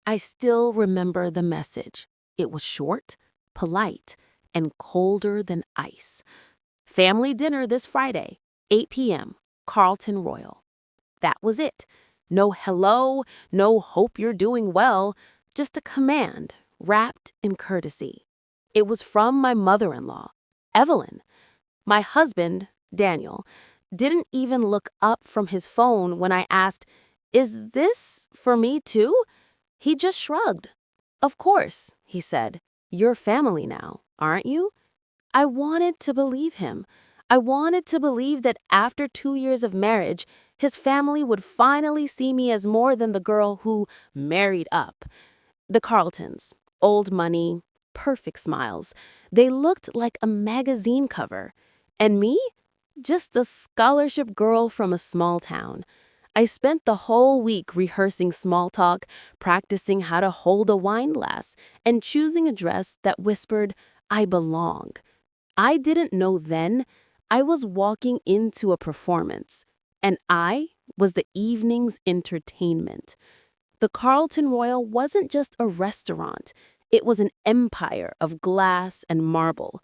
I still remember the message. It was short, polite, and colder than ice. Family dinner this Friday, 8 p.m., Carlton Royal. That was it. No hello, no hope you're doing well, just a command wrapped in courtesy. It was from my mother-in-law, Evelyn. My husband, Daniel, didn't even look up from his phone when I asked, "Is this for me too?" He just shrugged. "Of course," he said. "You're family now, aren't you?" I wanted to believe him. I wanted to believe that after 2 years of marriage, his family would finally see me as more than the girl who married up. The Carltons, old money, perfect smiles. They looked like a magazine cover. And me? Just a scholarship girl from a small town. I spent the whole week rehearsing small talk, practicing how to hold a wine glass, and choosing a dress that whispered, "I belong." I didn't know then I was walking into a performance, and I was the evening's entertainment. The Carlton Royal wasn't just a restaurant. It was an empire of glass and marble.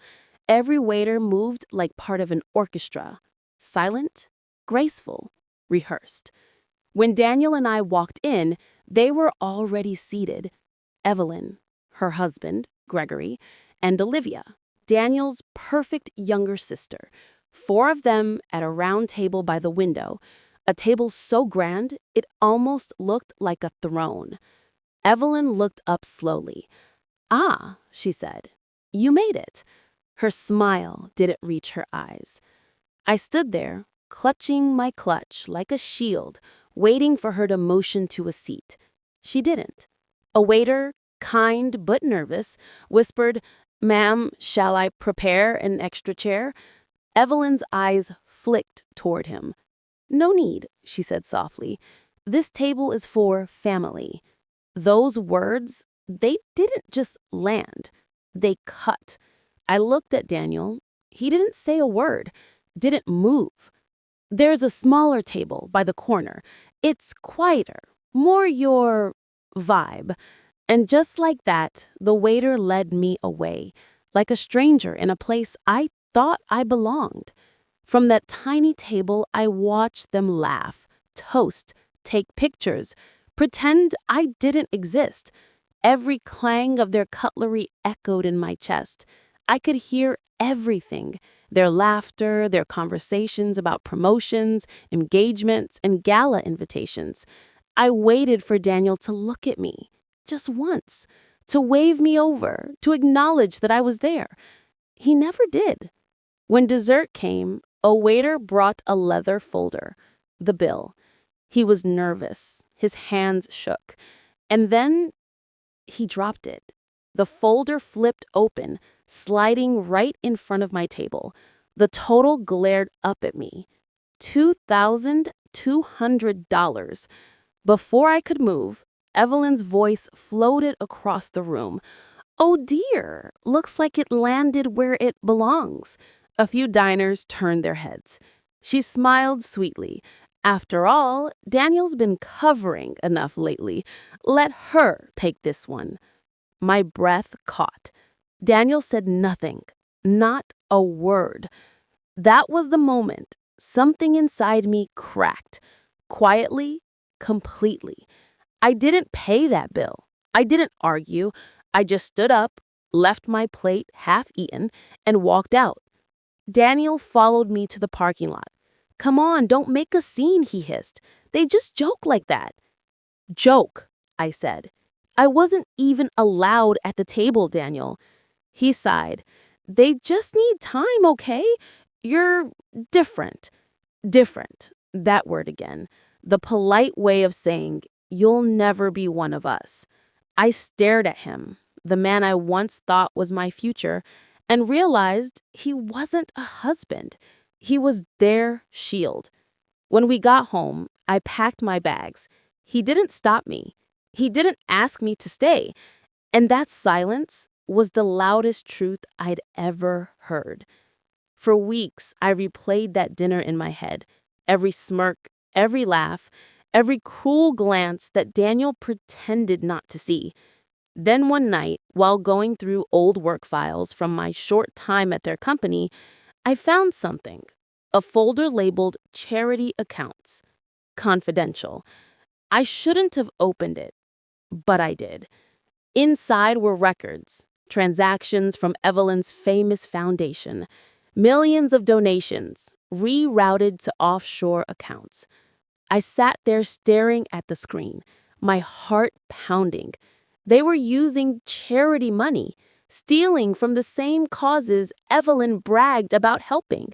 Every waiter moved like part of an orchestra, silent, graceful, rehearsed. When Daniel and I walked in, they were already seated. Evelyn, her husband, Gregory, and Olivia, Daniel's perfect younger sister. 4 of them at a round table by the window, a table so grand it almost looked like a throne. Evelyn looked up slowly. "Ah," she said, "you made it." Her smile didn't reach her eyes. I stood there, clutching my clutch like a shield, waiting for her to motion to a seat. She didn't. A waiter, kind but nervous, whispered, "Ma'am, shall I prepare an extra chair?" Evelyn's eyes flicked toward him. "No need," she said softly. "This table is for family." Those words, they didn't just land. They cut. I looked at Daniel. He didn't say a word, didn't move. "There's a smaller table by the corner. It's quieter, more your vibe." And just like that, the waiter led me away, like a stranger in a place I thought I belonged. From that tiny table, I watched them laugh, toast, take pictures, pretend I didn't exist. Every clang of their cutlery echoed in my chest. I could hear everything: their laughter, their conversations about promotions, engagements, and gala invitations. I waited for Daniel to look at me, just once, to wave me over, to acknowledge that I was there. He never did. When dessert came, a waiter brought a leather folder, the bill. He was nervous. His hands shook. And then he dropped it. The folder flipped open, sliding right in front of my table. The total glared up at me. $2,200. Before I could move, Evelyn's voice floated across the room. "Oh dear, looks like it landed where it belongs." A few diners turned their heads. She smiled sweetly. "After all, Daniel's been covering enough lately. Let her take this one." My breath caught. Daniel said nothing, not a word. That was the moment something inside me cracked. Quietly, completely. I didn't pay that bill. I didn't argue. I just stood up, left my plate half eaten, and walked out. Daniel followed me to the parking lot. "Come on, don't make a scene," he hissed. "They just joke like that." "Joke," I said. "I wasn't even allowed at the table, Daniel." He sighed. "They just need time, okay? You're different." Different, that word again. The polite way of saying, "You'll never be one of us." I stared at him, the man I once thought was my future, and realized he wasn't a husband. He was their shield. When we got home, I packed my bags. He didn't stop me. He didn't ask me to stay. And that silence was the loudest truth I'd ever heard. For weeks, I replayed that dinner in my head, every smirk, every laugh, every cruel glance that Daniel pretended not to see. Then one night, while going through old work files from my short time at their company, I found something. A folder labeled Charity Accounts. Confidential. I shouldn't have opened it, but I did. Inside were records, transactions from Evelyn's famous foundation, millions of donations, rerouted to offshore accounts. I sat there staring at the screen, my heart pounding. They were using charity money, stealing from the same causes Evelyn bragged about helping.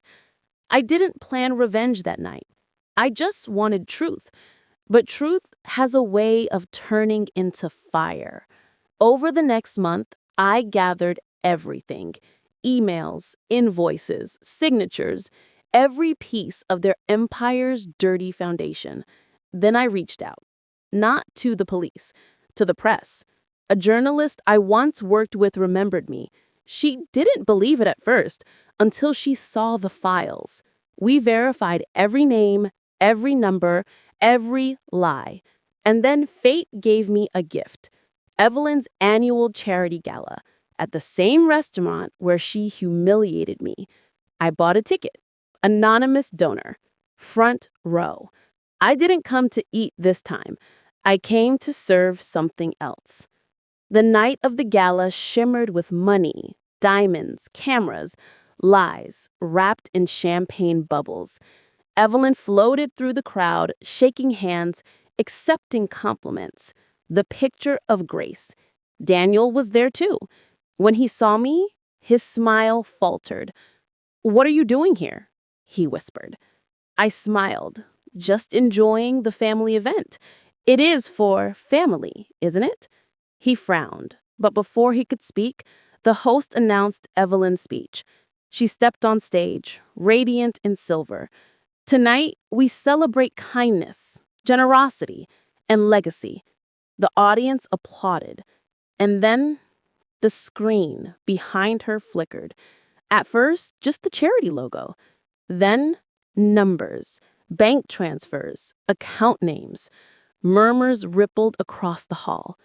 I didn't plan revenge that night. I just wanted truth. But truth has a way of turning into fire. Over the next month, I gathered everything: emails, invoices, signatures, every piece of their empire's dirty foundation. Then I reached out, not to the police, to the press. A journalist I once worked with remembered me. She didn't believe it at first until she saw the files. We verified every name, every number, every lie. And then fate gave me a gift: Evelyn's annual charity gala at the same restaurant where she humiliated me. I bought a ticket. Anonymous donor. Front row. I didn't come to eat this time. I came to serve something else. The night of the gala shimmered with money, diamonds, cameras, lies wrapped in champagne bubbles. Evelyn floated through the crowd, shaking hands, accepting compliments. The picture of grace. Daniel was there too. When he saw me, his smile faltered. "What are you doing here?" he whispered. I smiled, just enjoying the family event. It is for family, isn't it? He frowned, but before he could speak, the host announced Evelyn's speech. She stepped on stage, radiant in silver. "Tonight, we celebrate kindness, generosity, and legacy." The audience applauded. And then the screen behind her flickered. At first, just the charity logo. Then, numbers, bank transfers, account names. Murmurs rippled across the hall.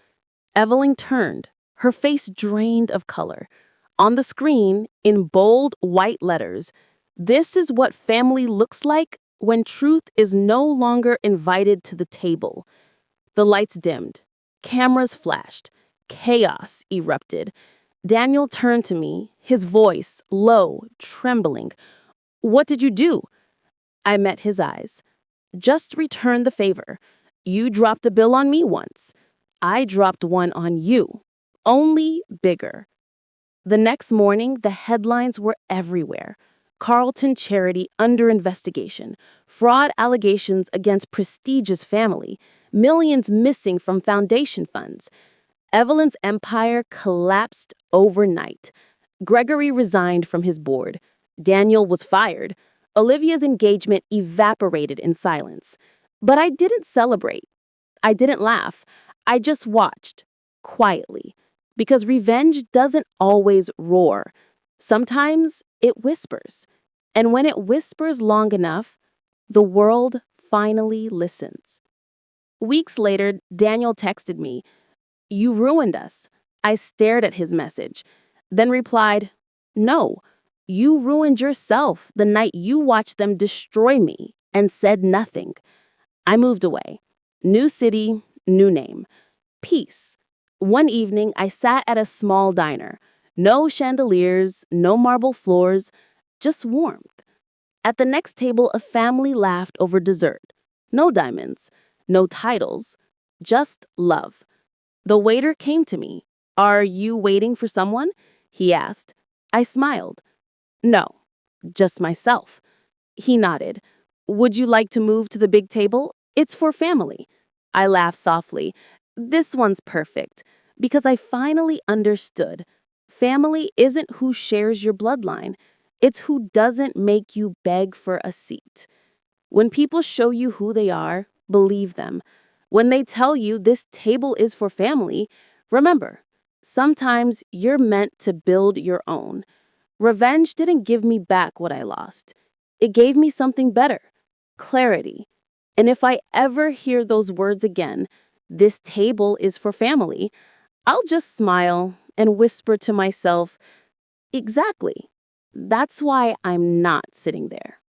Evelyn turned, her face drained of color. On the screen, in bold white letters, "This is what family looks like when truth is no longer invited to the table." The lights dimmed. Cameras flashed. Chaos erupted. Daniel turned to me, his voice low, trembling. "What did you do?" I met his eyes. "Just return the favor. You dropped a bill on me once. I dropped one on you. Only bigger." The next morning, the headlines were everywhere. Carlton Charity under investigation. Fraud allegations against prestigious family. Millions missing from foundation funds. Evelyn's empire collapsed overnight. Gregory resigned from his board. Daniel was fired. Olivia's engagement evaporated in silence. But I didn't celebrate. I didn't laugh. I just watched, quietly. Because revenge doesn't always roar. Sometimes it whispers. And when it whispers long enough, the world finally listens. Weeks later, Daniel texted me, "You ruined us." I stared at his message, then replied, "No, you ruined yourself the night you watched them destroy me," and said nothing. I moved away. New city, new name. Peace. One evening, I sat at a small diner. No chandeliers, no marble floors, just warmth. At the next table, a family laughed over dessert. No diamonds, no titles, just love. The waiter came to me. "Are you waiting for someone?" he asked. I smiled. "No, just myself." He nodded. "Would you like to move to the big table? It's for family." I laughed softly. "This one's perfect," because I finally understood. Family isn't who shares your bloodline. It's who doesn't make you beg for a seat. When people show you who they are, believe them. When they tell you this table is for family, remember, sometimes you're meant to build your own. Revenge didn't give me back what I lost. It gave me something better: clarity. And if I ever hear those words again, this table is for family, I'll just smile and whisper to myself, exactly. That's why I'm not sitting there.